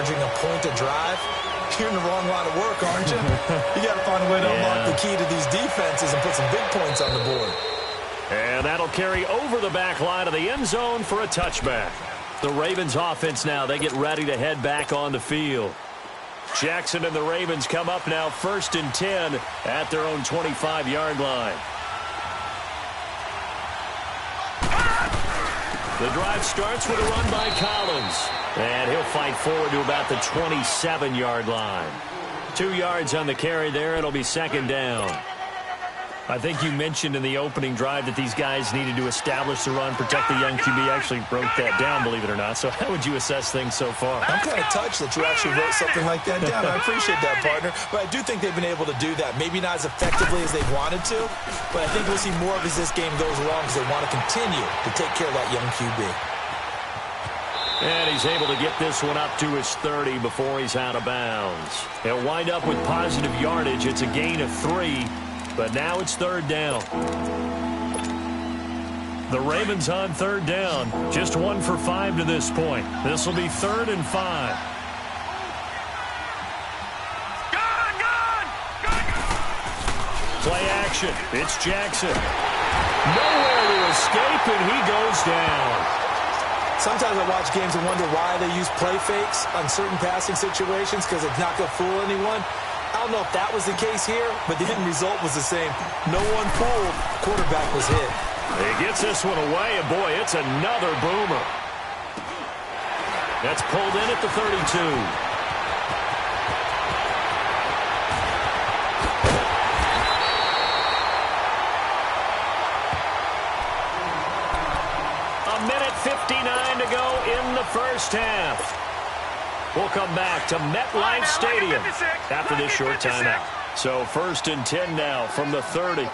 averaging a point a drive, you're in the wrong line of work, aren't you? You got to find a way to unlock the key to these defenses and put some big points on the board. And that'll carry over the back line of the end zone for a touchback. The Ravens offense now, they get ready to head back on the field. Jackson and the Ravens come up now 1st and 10 at their own 25-yard line. The drive starts with a run by Collins. And he'll fight forward to about the 27-yard line. 2 yards on the carry there. It'll be 2nd down. I think you mentioned in the opening drive that these guys needed to establish the run, protect the young QB. Actually wrote that down, believe it or not. So how would you assess things so far? I'm kind of touched that you actually wrote something like that down. I appreciate that, partner. But I do think they've been able to do that. Maybe not as effectively as they've wanted to, but I think we'll see more of as this game goes along because they want to continue to take care of that young QB. And he's able to get this one up to his 30 before he's out of bounds. He'll wind up with positive yardage. It's a gain of 3, but now it's 3rd down. The Ravens on 3rd down. Just 1 for 5 to this point. This will be 3rd and 5. Play action. It's Jackson. Nowhere to escape, and he goes down. Sometimes I watch games and wonder why they use play fakes on certain passing situations because it's not going to fool anyone. I don't know if that was the case here, but the end result was the same. No one fooled. Quarterback was hit. He gets this one away, and boy, it's another boomer. That's pulled in at the 32. A minute 59 to go in the first half. We'll come back to MetLife Stadium after this short timeout. So 1st and 10 now from the 30.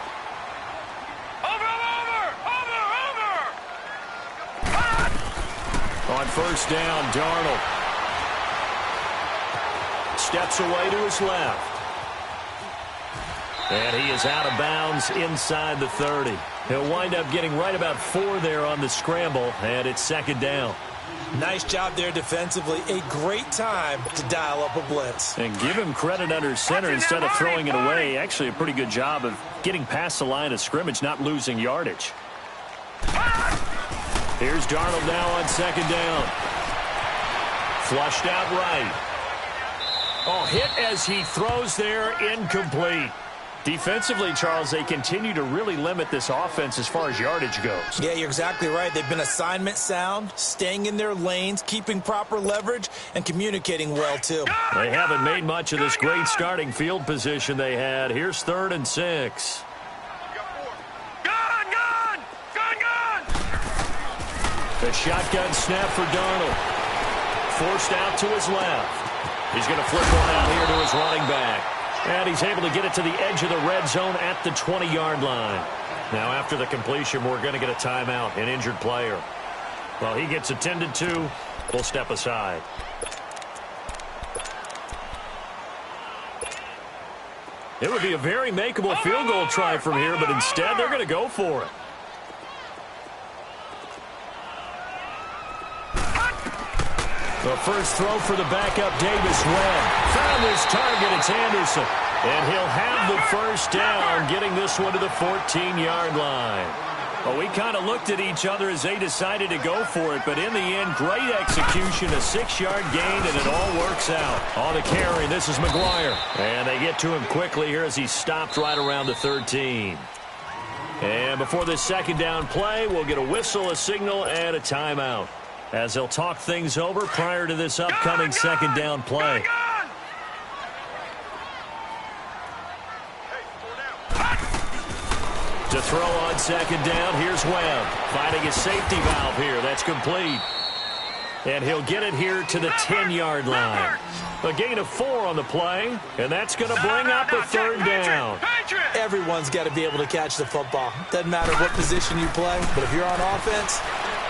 On 1st down, Darnold steps away to his left. And he is out of bounds inside the 30. He'll wind up getting right about 4 there on the scramble, and it's 2nd down. Nice job there defensively. A great time to dial up a blitz. And give him credit under center instead of throwing it away. Actually a pretty good job of getting past the line of scrimmage, not losing yardage. Here's Darnold now on 2nd down. Flushed out right. Oh, hit as he throws there, incomplete. Defensively, Charles, they continue to really limit this offense as far as yardage goes. Yeah, you're exactly right. They've been assignment sound, staying in their lanes, keeping proper leverage, and communicating well, too. They haven't made much of this great starting field position they had. Here's 3rd and 6. The shotgun snap for Darnold. Forced out to his left. He's going to flip one out here to his running back. And he's able to get it to the edge of the red zone at the 20-yard line. Now, after the completion, we're going to get a timeout, an injured player. Well, he gets attended to. We'll step aside. It would be a very makeable field goal try from here, but instead they're going to go for it. The first throw for the backup, Davis Webb. Found his target, it's Anderson. And he'll have the first down, getting this one to the 14-yard line. Well, we kind of looked at each other as they decided to go for it, but in the end, great execution, a 6-yard gain, and it all works out. On the carry, this is McGuire. And they get to him quickly here as he stopped right around the 13. And before this 2nd down play, we'll get a whistle, a signal, and a timeout, as they'll talk things over prior to this upcoming 2nd down play. To throw on 2nd down, here's Webb. Finding a safety valve here. That's complete. And he'll get it here to the 10-yard line. A gain of 4 on the play, and that's going to bring up a 3rd down. Everyone's got to be able to catch the football. Doesn't matter what position you play, but if you're on offense,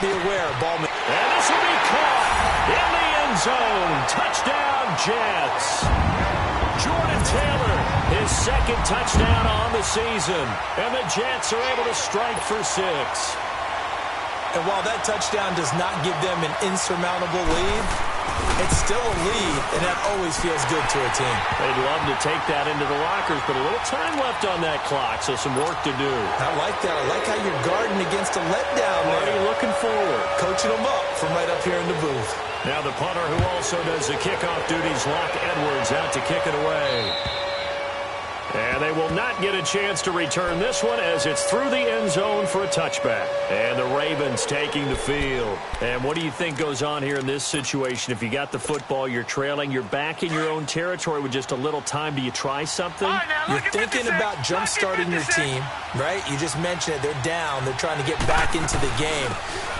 be aware of ball. And this will be caught in the end zone. Touchdown, Jets. Jordan Taylor, his 2nd touchdown on the season. And the Jets are able to strike for 6. And while that touchdown does not give them an insurmountable lead, It's still a lead, and that always feels good to a team. They'd love to take that into the lockers, but a little time left on that clock, so some work to do. I like that. I like how you're guarding against a letdown there. Already looking forward. Coaching them up from right up here in the booth. Now the punter who also does the kickoff duties, Locke Edwards, out to kick it away. And they will not get a chance to return this one as it's through the end zone for a touchback. And the Ravens taking the field. And what do you think goes on here in this situation? If you got the football, you're trailing, you're back in your own territory with just a little time. Do you try something? You're thinking about jump-starting your team, right? You just mentioned it. They're down. They're trying to get back into the game.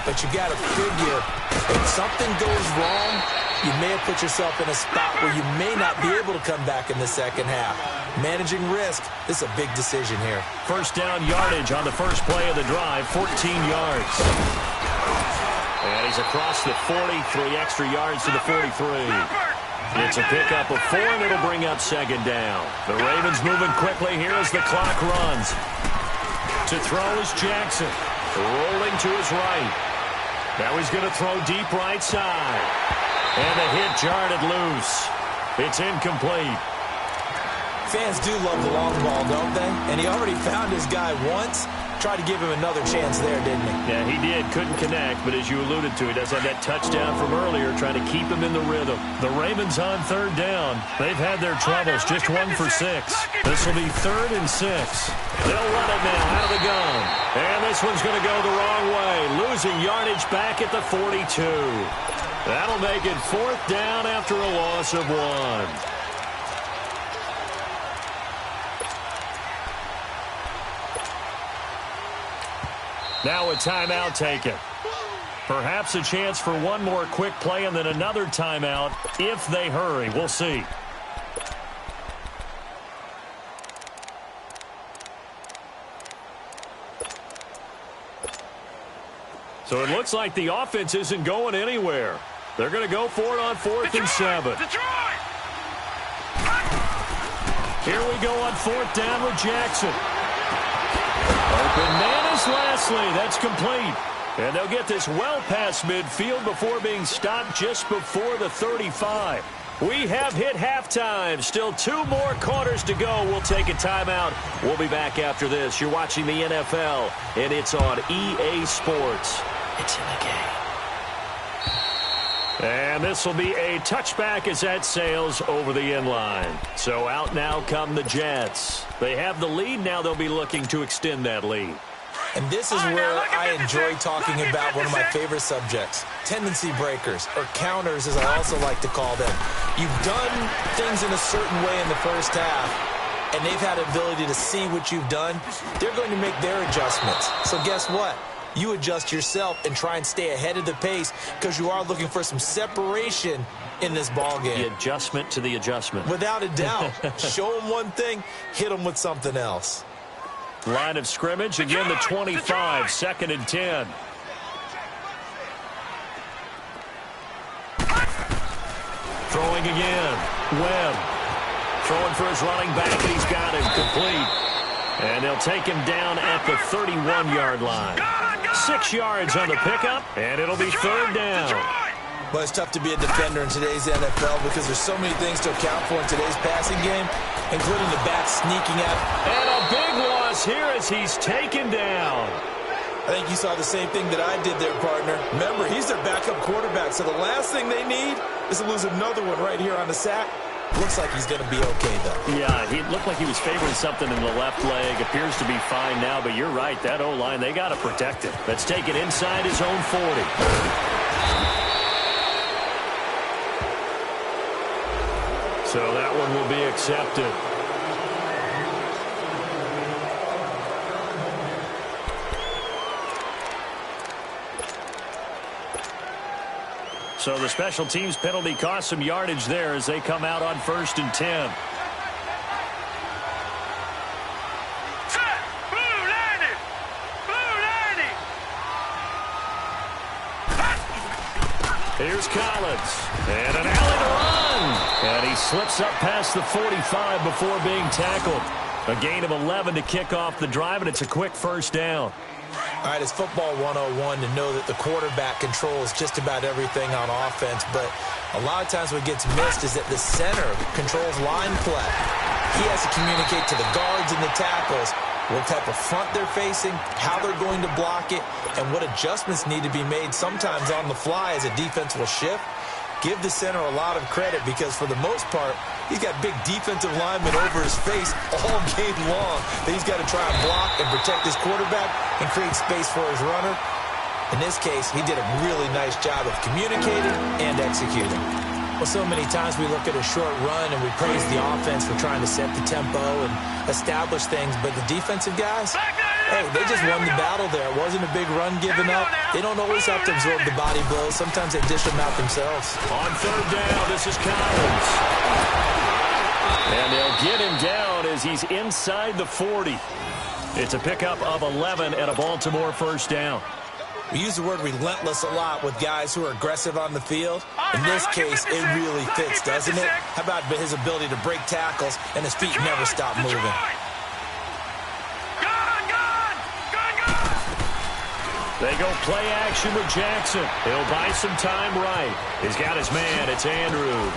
But you got to figure if something goes wrong, you may have put yourself in a spot where you may not be able to come back in the second half. Managing risk, this is a big decision here. First down yardage on the first play of the drive, 14 yards. And he's across the 40, 3 extra yards to the 43. It's a pickup of 4, and it'll bring up second down. The Ravens moving quickly here as the clock runs. To throw is Jackson, rolling to his right. Now he's going to throw deep right side. And the hit jarred loose. It's incomplete. Fans do love the long ball, don't they? And he already found his guy once. Tried to give him another chance there, didn't he? Yeah, he did. Couldn't connect, but as you alluded to, he does have that touchdown from earlier, trying to keep him in the rhythm. The Ravens on third down. They've had their troubles, just 1 for 6. This will be 3rd and 6. They'll run it now out of the gun. And this one's going to go the wrong way, losing yardage back at the 42. That'll make it 4th down after a loss of 1. Now a timeout taken. Perhaps a chance for one more quick play and then another timeout if they hurry. We'll see. So it looks like the offense isn't going anywhere. They're going to go for it on 4th and 7. Here we go on 4th down with Jackson. Open man is Lastly. That's complete. And they'll get this well past midfield before being stopped just before the 35. We have hit halftime. Still 2 more quarters to go. We'll take a timeout. We'll be back after this. You're watching the NFL, and it's on EA Sports. It's in the game. And this will be a touchback as that sails over the end line. So out now come the Jets. They have the lead. Now they'll be looking to extend that lead. And this is where I enjoy talking about one of my favorite subjects, tendency breakers, or counters as I also like to call them. You've done things in a certain way in the first half, and they've had the ability to see what you've done. They're going to make their adjustments. So guess what? You adjust yourself and try and stay ahead of the pace because you are looking for some separation in this ball game. The adjustment to the adjustment. Without a doubt. Show them one thing, hit them with something else. Line of scrimmage, again the 25, 2nd and 10. Throwing again, Webb. Throwing for his running back, and he's got him complete. And they'll take him down at the 31-yard line. 6 yards on the pickup, and it'll be 3rd down. Well, it's tough to be a defender in today's NFL because there's so many things to account for in today's passing game, including the back sneaking out. And a big loss here as he's taken down. I think you saw the same thing that I did there, partner. Remember, he's their backup quarterback, so the last thing they need is to lose another one right here on the sack. Looks like he's going to be okay, though. Yeah, he looked like he was favoring something in the left leg. Appears to be fine now, but you're right. That O-line, they got to protect it. Let's take it inside his own 40. So that one will be accepted. So the special teams penalty cost some yardage there as they come out on 1st and 10. Here's Collins. And an alley to run. And he slips up past the 45 before being tackled. A gain of 11 to kick off the drive, and it's a quick 1st down. All right, it's football 101 to know that the quarterback controls just about everything on offense, but a lot of times what gets missed is that the center controls line play. He has to communicate to the guards and the tackles what type of front they're facing, how they're going to block it, and what adjustments need to be made sometimes on the fly as a defense will shift. Give the center a lot of credit because for the most part, he's got big defensive linemen over his face all game long that he's got to try and block and protect his quarterback and create space for his runner. In this case, he did a really nice job of communicating and executing. Well, so many times we look at a short run and we praise the offense for trying to set the tempo and establish things, but the defensive guys, hey, they just won the battle there. It wasn't a big run given up. They don't always have to absorb the body blows. Sometimes they dish them out themselves. On third down, this is Collins. And they'll get him down as he's inside the 40. It's a pickup of 11 and a Baltimore first down. We use the word relentless a lot with guys who are aggressive on the field. In this case, it really fits, doesn't it? How about his ability to break tackles and his feet never stop moving? They go play action with Jackson. He'll buy some time right. He's got his man. It's Andrews.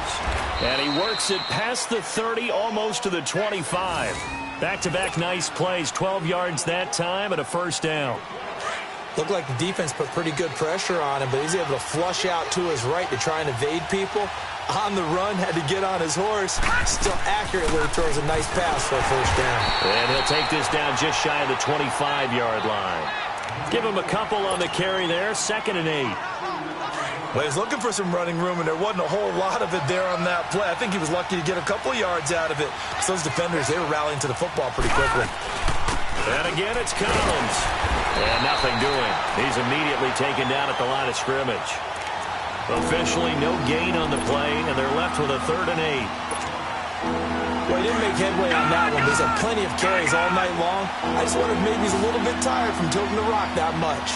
And he works it past the 30, almost to the 25. Back-to-back nice plays. 12 yards that time and a first down. Looked like the defense put pretty good pressure on him, but he's able to flush out to his right to try and evade people. On the run, had to get on his horse. Still accurately throws a nice pass for a first down. And he'll take this down just shy of the 25-yard line. Give him a couple on the carry there, 2nd and 8. Well, he was looking for some running room, and there wasn't a whole lot of it there on that play. I think he was lucky to get a couple yards out of it. So those defenders, they were rallying to the football pretty quickly. And again, it's Collins. And nothing doing. He's immediately taken down at the line of scrimmage. Officially, no gain on the play, and they're left with a 3rd and 8. Well, he didn't make headway on that one. He's had plenty of carries all night long. I just wonder if maybe he's a little bit tired from tilting the rock that much.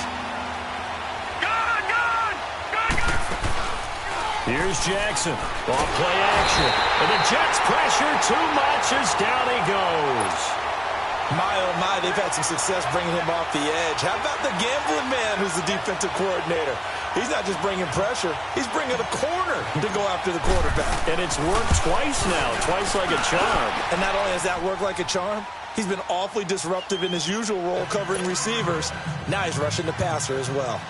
Here's Jackson. Off play action. And the Jets pressure too much as down he goes. My, oh my, they've had some success bringing him off the edge. How about the gambling man who's the defensive coordinator? He's not just bringing pressure, he's bringing a corner to go after the quarterback. And it's worked twice now, twice like a charm. And not only has that worked like a charm, he's been awfully disruptive in his usual role covering receivers. Now he's rushing the passer as well.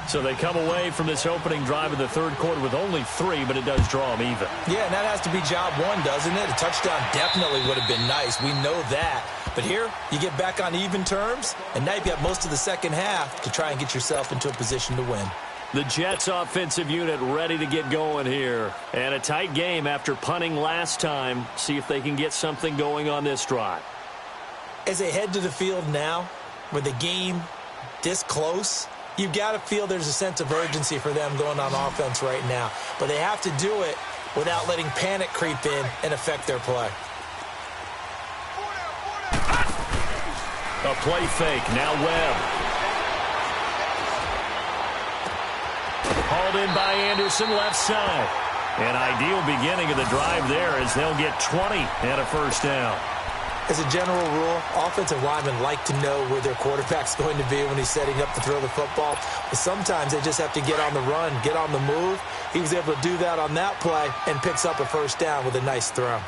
So they come away from this opening drive in the third quarter with only 3, but it does draw them even. Yeah, and that has to be job one, doesn't it? A touchdown definitely would have been nice. We know that. But here, you get back on even terms, and now you've got most of the second half to try and get yourself into a position to win. The Jets offensive unit ready to get going here. And a tight game after punting last time. See if they can get something going on this drive. As they head to the field now, with the game this close, you've got to feel there's a sense of urgency for them going on offense right now. But they have to do it without letting panic creep in and affect their play. A play fake. Now Webb. Hauled in by Anderson, left side. An ideal beginning of the drive there as they'll get 20 and a first down. As a general rule, offensive linemen like to know where their quarterback's going to be when he's setting up to throw the football. But sometimes they just have to get on the run, get on the move. He was able to do that on that play and picks up a first down with a nice throw.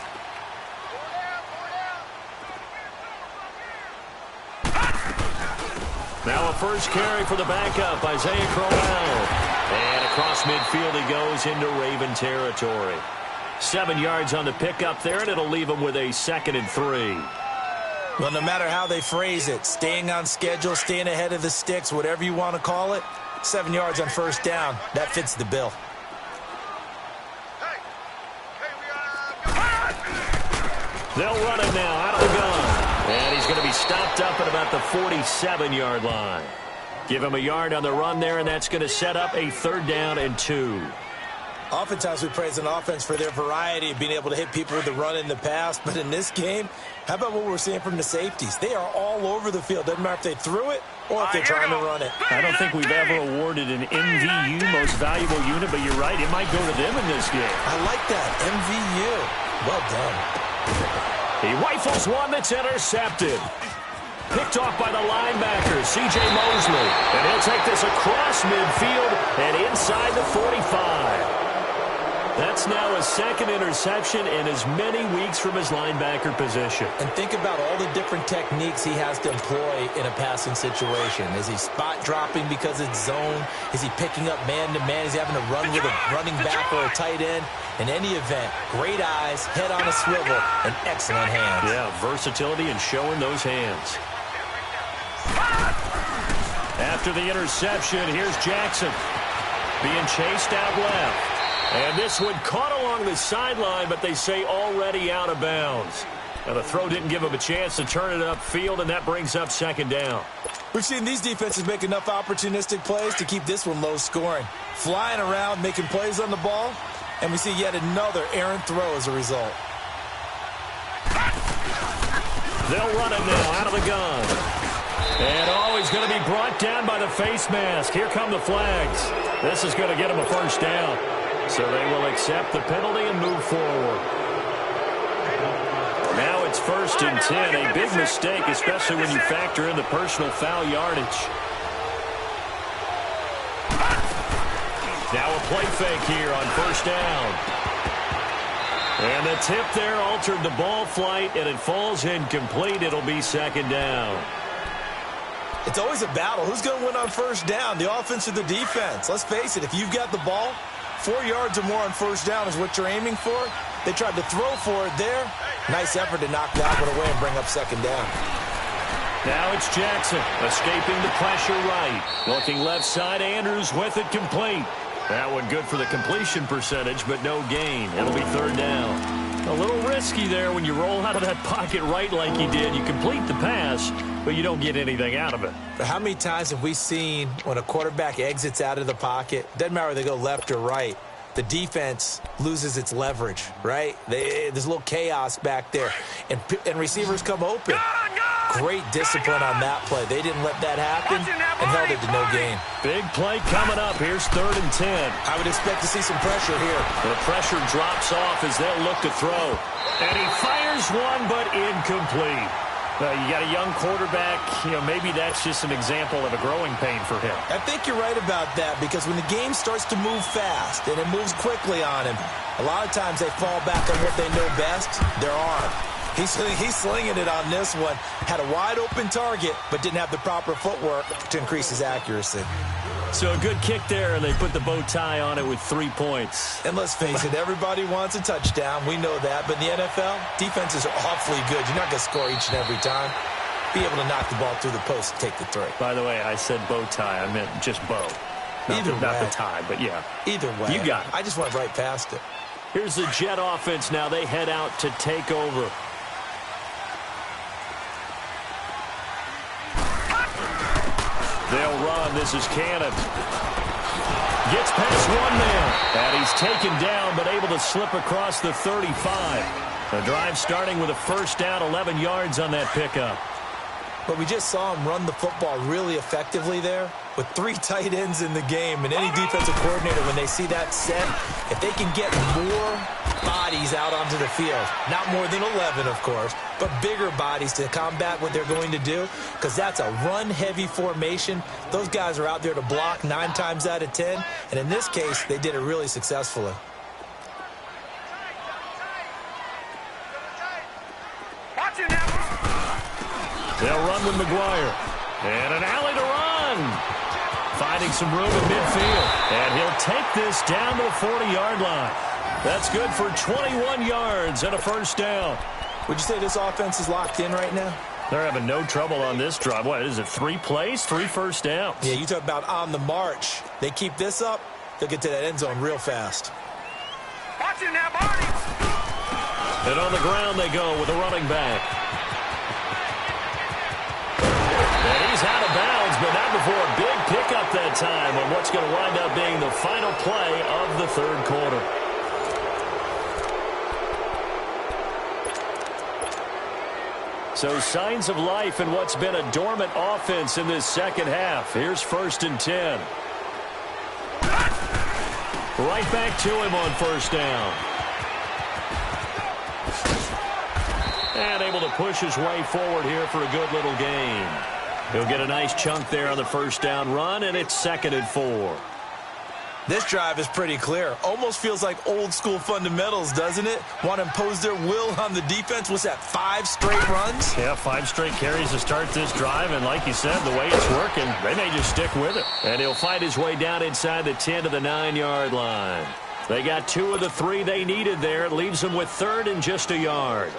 Now a first carry for the backup, Isaiah Crowell. And across midfield he goes into Raven territory. 7 yards on the pickup there, and it'll leave him with a 2nd and 3. Well, no matter how they phrase it, staying on schedule, staying ahead of the sticks, whatever you want to call it, 7 yards on first down, that fits the bill. They'll run it now out of the gun. And he's going to be stopped up at about the 47-yard line. Give him a yard on the run there, and that's going to set up a 3rd down and 2. Oftentimes we praise an offense for their variety of being able to hit people with the run in the pass. But in this game, how about what we're seeing from the safeties? They are all over the field. Doesn't matter if they threw it or if they're trying to run it. I don't think we've ever awarded an MVU, most valuable unit, but you're right, it might go to them in this game. I like that, MVU. Well done. He rifles one that's intercepted. picked off by the linebacker, C.J. Mosley. And he'll take this across midfield and inside the 45. That's now his second interception in as many weeks from his linebacker position. And think about all the different techniques he has to employ in a passing situation. Is he spot dropping because it's zone? Is he picking up man-to-man? Is he having to run with a running back or a tight end? In any event, great eyes, head on a swivel, and excellent hands. Yeah, versatility and showing those hands. After the interception, here's Jackson being chased out left. And this one caught along the sideline, but they say already out of bounds. Now, the throw didn't give him a chance to turn it upfield, and that brings up second down. We've seen these defenses make enough opportunistic plays to keep this one low scoring. Flying around, making plays on the ball, and we see yet another errant throw as a result. They'll run it now out of the gun. And he's going to be brought down by the face mask. Here come the flags. This is going to get him a first down. So they will accept the penalty and move forward. Now it's 1st and 10. A big mistake, especially when you factor in the personal foul yardage. Now a play fake here on first down. And the tip there altered the ball flight, and it falls incomplete. It'll be second down. It's always a battle. Who's going to win on first down, the offense or the defense? Let's face it, if you've got the ball, 4 yards or more on first down is what you're aiming for. They tried to throw for it there. Nice effort to knock that one away and bring up second down. Now it's Jackson escaping the pressure right. Looking left side, Andrews with it complete. That one good for the completion percentage, but no gain. It'll be third down. A little risky there when you roll out of that pocket right like you did. You complete the pass, but you don't get anything out of it. But how many times have we seen when a quarterback exits out of the pocket, doesn't matter whether they go left or right, the defense loses its leverage, right? There's a little chaos back there, and receivers come open. Great discipline on that play. They didn't let that happen and held it to no gain. Big play coming up. Here's 3rd and 10. I would expect to see some pressure here. The pressure drops off as they'll look to throw. And he fires one, but incomplete. You got a young quarterback. Maybe that's just an example of a growing pain for him. I think you're right about that, because when the game starts to move fast and it moves quickly on him, a lot of times they fall back on what they know best, their arm. He's slinging it on this one. Had a wide-open target, but didn't have the proper footwork to increase his accuracy. So a good kick there, and they put the bow tie on it with 3 points. And let's face it, everybody wants a touchdown. We know that. But in the NFL, defenses are awfully good. You're not going to score each and every time. Be able to knock the ball through the post and take the three. By the way, I said bow tie. I meant just bow. Not the tie, but yeah. Either way. You got it. I just went right past it. Here's the Jet offense now. They head out to take over. They'll run. This is Cannon. Gets past one man. And he's taken down, but able to slip across the 35. The drive starting with a first down, 11 yards on that pickup. But we just saw him run the football really effectively there with 3 tight ends in the game. And any defensive coordinator, when they see that set, if they can get more bodies out onto the field, not more than 11, of course, but bigger bodies to combat what they're going to do, because that's a run-heavy formation. Those guys are out there to block 9 times out of 10. And in this case, they did it really successfully. They'll run with McGuire. And an alley to run. Finding some room in midfield. And he'll take this down to the 40-yard line. That's good for 21 yards and a first down. Would you say this offense is locked in right now? They're having no trouble on this drive. What is it, 3 plays, 3 first downs? Yeah, you talk about on the march. They keep this up, they'll get to that end zone real fast. Watch it now, Barney. And on the ground they go with a running back. And he's out of bounds, but not before a big pickup that time on what's going to wind up being the final play of the third quarter. So signs of life in what's been a dormant offense in this second half. Here's 1st and 10. Right back to him on first down. And able to push his way forward here for a good little gain. He'll get a nice chunk there on the first down run, and it's 2nd and 4. This drive is pretty clear. Almost feels like old-school fundamentals, doesn't it? Want to impose their will on the defense. Was that 5 straight runs? Yeah, 5 straight carries to start this drive, and like you said, the way it's working, they may just stick with it. And he'll fight his way down inside the 10 to the 9-yard line. They got 2 of the 3 they needed there. It leaves them with 3rd and just a yard.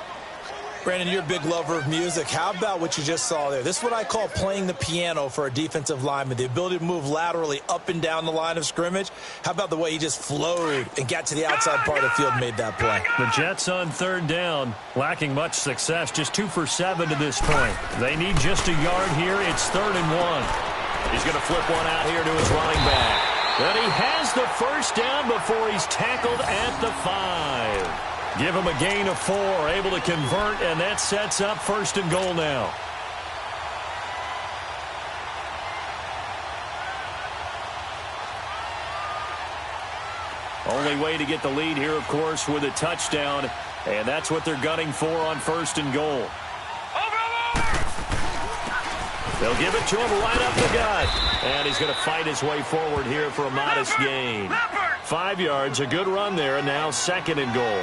Brandon, you're a big lover of music. How about what you just saw there? This is what I call playing the piano for a defensive lineman, the ability to move laterally up and down the line of scrimmage. How about the way he just flowed and got to the outside part of the field and made that play? The Jets on 3rd down, lacking much success, just 2 for 7 to this point. They need just a yard here. It's 3rd and 1. He's going to flip one out here to his running back. But he has the first down before he's tackled at the 5. Give him a gain of 4, able to convert, and that sets up 1st and goal now. Only way to get the lead here, of course, with a touchdown, and that's what they're gunning for on 1st and goal. They'll give it to him right up the gut, and he's going to fight his way forward here for a modest gain. 5 yards, a good run there, and now 2nd and goal.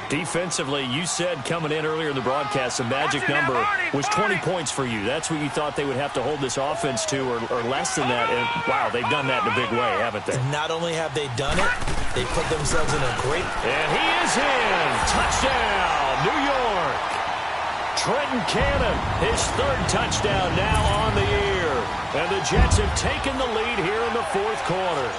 Defensively, you said coming in earlier in the broadcast, the magic number was 20 points for you. That's what you thought they would have to hold this offense to, or less than that. And, wow, they've done that in a big way, haven't they? Not only have they done it, they put themselves in a great... And he is in! Touchdown, New York! Trenton Cannon, his 3rd touchdown now on the year. And the Jets have taken the lead here in the 4th quarter.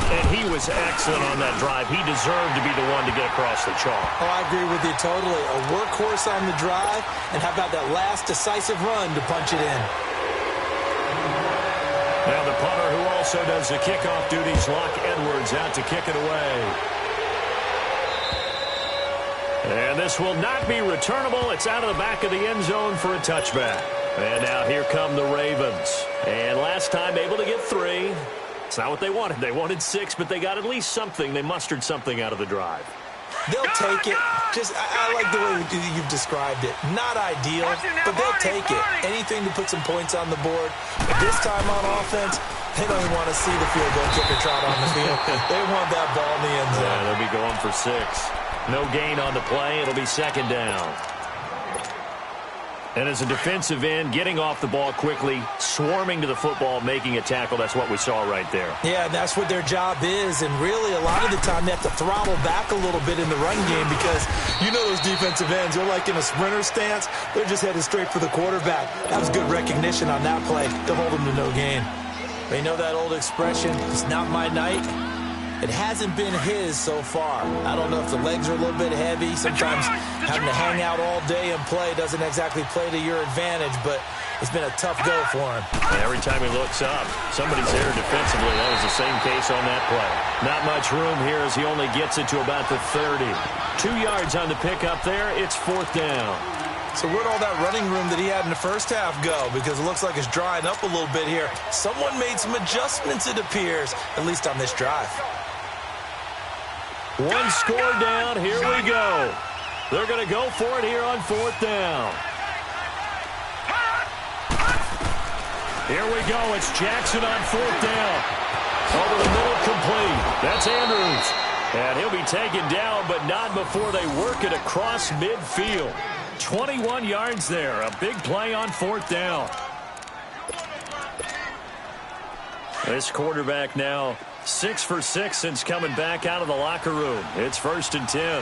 And he was excellent on that drive. He deserved to be the one to get across the chalk. Oh, I agree with you totally. A workhorse on the drive, and how about that last decisive run to punch it in? Now the punter who also does the kickoff duties, Locke Edwards, out to kick it away. And this will not be returnable. It's out of the back of the end zone for a touchback. And now here come the Ravens. And last time able to get 3. It's not what they wanted. They wanted 6, but they got at least something. They mustered something out of the drive. They'll take it. I like the way you've described it. Not ideal, but they'll take it. Anything to put some points on the board. But this time on offense, they don't even want to see the field goal kicker trot on the field. They want that ball in the end zone. Yeah, they'll be going for 6. No gain on the play. It'll be 2nd down. And as a defensive end, getting off the ball quickly, swarming to the football, making a tackle, that's what we saw right there. Yeah, that's what their job is. And really, a lot of the time, they have to throttle back a little bit in the run game because you know those defensive ends, they're like in a sprinter stance. They're just headed straight for the quarterback. That was good recognition on that play to hold them to no gain. They know that old expression, it's not my night. It hasn't been his so far. I don't know if the legs are a little bit heavy. Sometimes having to hang out all day and play doesn't exactly play to your advantage, but it's been a tough go for him. And every time he looks up, somebody's there defensively. That was the same case on that play. Not much room here as he only gets it to about the 30. 2 yards on the pickup there. It's 4th down. So where'd all that running room that he had in the first half go? Because it looks like it's drying up a little bit here. Someone made some adjustments, it appears, at least on this drive. 1 score down. Here we go. They're going to go for it here on 4th down. Here we go. It's Jackson on 4th down. Over the middle, complete. That's Andrews. And he'll be taken down, but not before they work it across midfield. 21 yards there. A big play on 4th down. This quarterback now 6 for 6 since coming back out of the locker room. It's 1st and 10.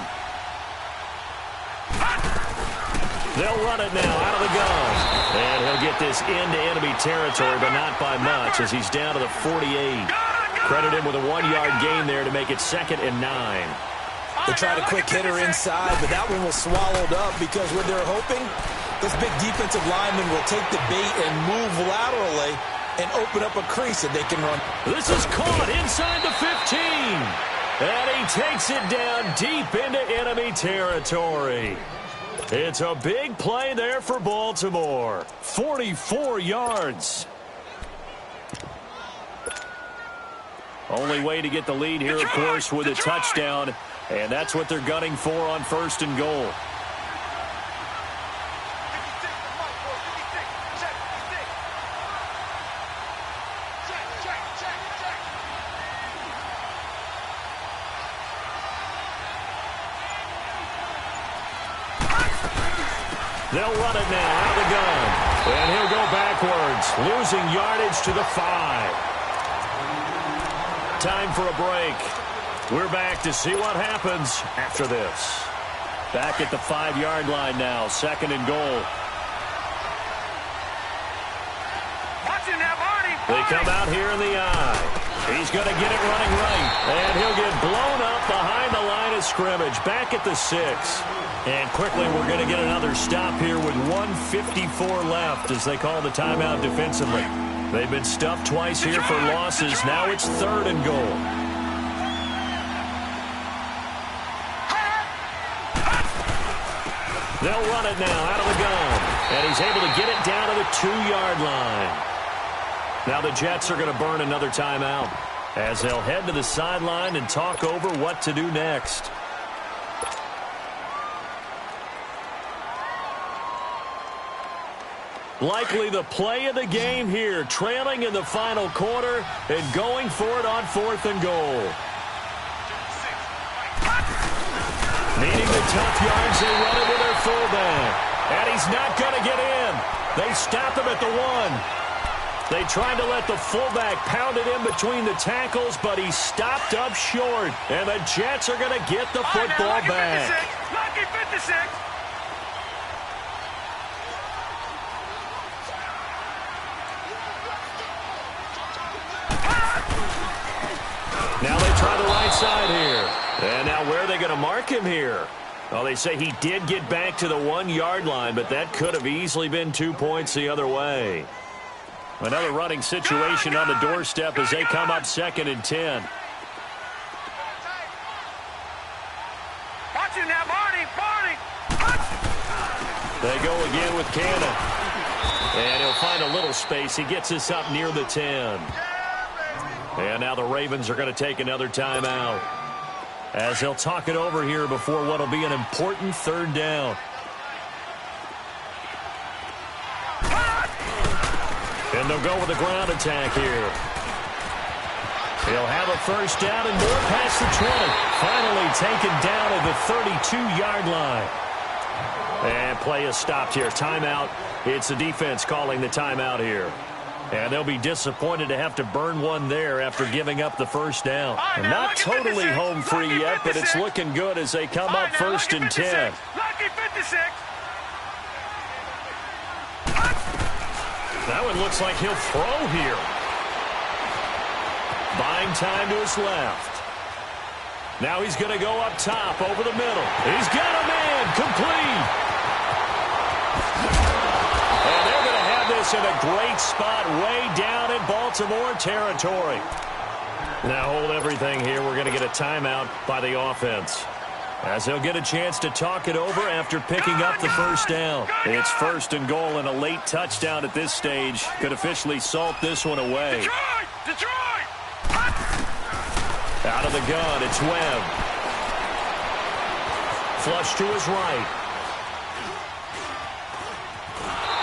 They'll run it now out of the gun. And he'll get this into enemy territory, but not by much as he's down to the 48. Credit him with a 1-yard gain there to make it 2nd and 9. They tried a quick hitter inside, but that one was swallowed up because what they're hoping, this big defensive lineman will take the bait and move laterally and open up a crease that they can run. This is caught inside the 15. And he takes it down deep into enemy territory. It's a big play there for Baltimore. 44 yards. Only way to get the lead here, of course, with a touchdown. And that's what they're gunning for on 1st and goal. They'll run it now out of the gun. And he'll go backwards, losing yardage to the 5. Time for a break. We're back to see what happens after this. Back at the 5-yard line now, 2nd and goal. Watching that, Marty. They come out here in the eye. He's going to get it running right. And he'll get blown up behind the line of scrimmage. Back at the 6. And quickly we're going to get another stop here with 1:54 left as they call the timeout defensively. They've been stuffed twice here for losses. Now it's 3rd and goal. They'll run it now out of the gun. And he's able to get it down to the 2-yard line. Now the Jets are going to burn another timeout as they'll head to the sideline and talk over what to do next. Likely the play of the game here, trailing in the final quarter and going for it on 4th and goal. Needing the tough yards, they run it with their fullback. And he's not going to get in. They stop him at the 1. They tried to let the fullback pound it in between the tackles, but he stopped up short. And the Jets are going to get the football back. Lucky 56. Now they try the right side here. And now where are they going to mark him here? Well, they say he did get back to the 1-yard line, but that could have easily been 2 points the other way. Another running situation on the doorstep as they come up 2nd and 10. Watching that, Marty. They go again with Cannon. And he'll find a little space. He gets us up near the 10. And now the Ravens are going to take another timeout as they'll talk it over here before what will be an important 3rd down. And they'll go with a ground attack here. He'll have a 1st down and more past the 20. Finally taken down at the 32-yard line. And play is stopped here. Timeout. It's the defense calling the timeout here. And they'll be disappointed to have to burn one there after giving up the 1st down. Not totally home free yet, but it's looking good as they come up 1st and 10. Lucky 56. That one looks like he'll throw here. Buying time to his left. Now he's going to go up top over the middle. He's got a man complete. And they're going to have this in a great spot way down in Baltimore territory. Now hold everything here. We're going to get a timeout by the offense as they'll get a chance to talk it over after picking up the 1st down. It's 1st and goal and a late touchdown at this stage could officially salt this one away. Detroit! Out of the gun, it's Webb. Flush to his right.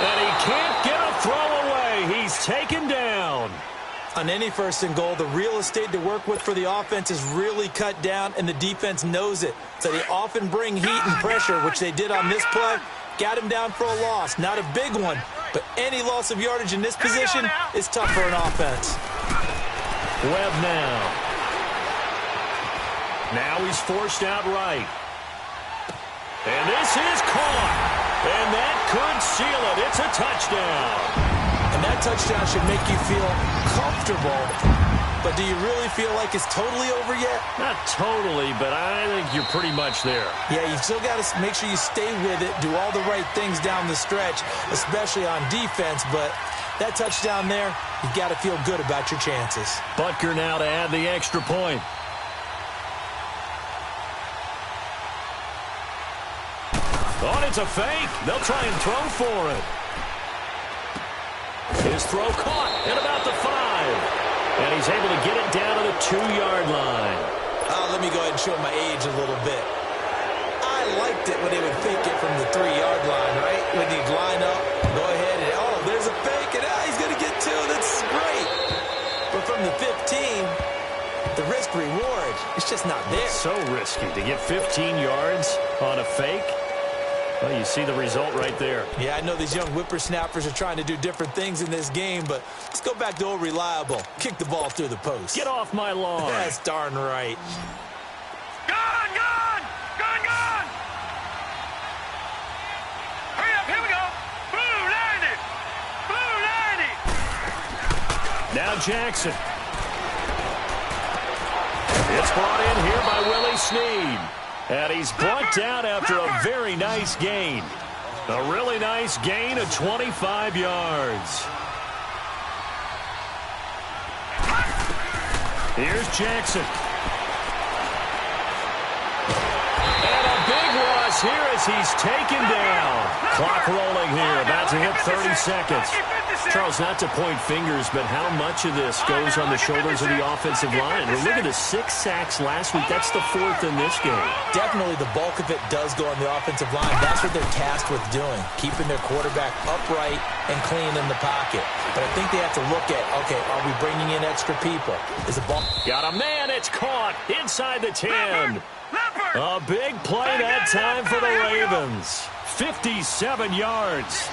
And he can't get a throw away. He's taken down. On any 1st and goal, the real estate to work with for the offense is really cut down, and the defense knows it. So they often bring heat and pressure, which they did on this play. Got him down for a loss. Not a big one, but any loss of yardage in this position is tough for an offense. Webb now. Now he's forced out right. And this is caught. And that could seal it. It's a touchdown. And that touchdown should make you feel comfortable. But do you really feel like it's totally over yet? Not totally, but I think you're pretty much there. Yeah, you still got to make sure you stay with it, do all the right things down the stretch, especially on defense. But that touchdown there, you've got to feel good about your chances. Butker now to add the extra point. Oh, it's a fake. They'll try and throw for it. His throw caught at about the 5. And he's able to get it down to the 2-yard line. Let me go ahead and show my age a little bit. I liked it when they would fake it from the 3-yard line, right? When he'd line up, go ahead and, oh, there's a fake, and he's going to get 2. That's great. But from the 15, the risk-reward, it's just not there. So risky to get 15 yards on a fake. Well, you see the result right there. Yeah, I know these young whippersnappers are trying to do different things in this game, but let's go back to old reliable. Kick the ball through the post. Get off my lawn. That's darn right. Gone, gone! Gone, gone! Hurry up, here we go! Blue 90! Blue 90! Now Jackson. It's brought in here by Willie Snead. And he's brought down after a very nice gain. A really nice gain of 25 yards. Here's Jackson. And a big loss here as he's taken down. Clock rolling here, about to hit 30 seconds. Charles, not to point fingers, but how much of this goes on the shoulders of the offensive line? Well, look at the 6 sacks last week. That's the 4th in this game. Definitely the bulk of it does go on the offensive line. That's what they're tasked with doing, keeping their quarterback upright and clean in the pocket. But I think they have to look at, okay, are we bringing in extra people? Is the ball... Got a man, it's caught inside the 10. A big play that time for the Ravens. 57 yards.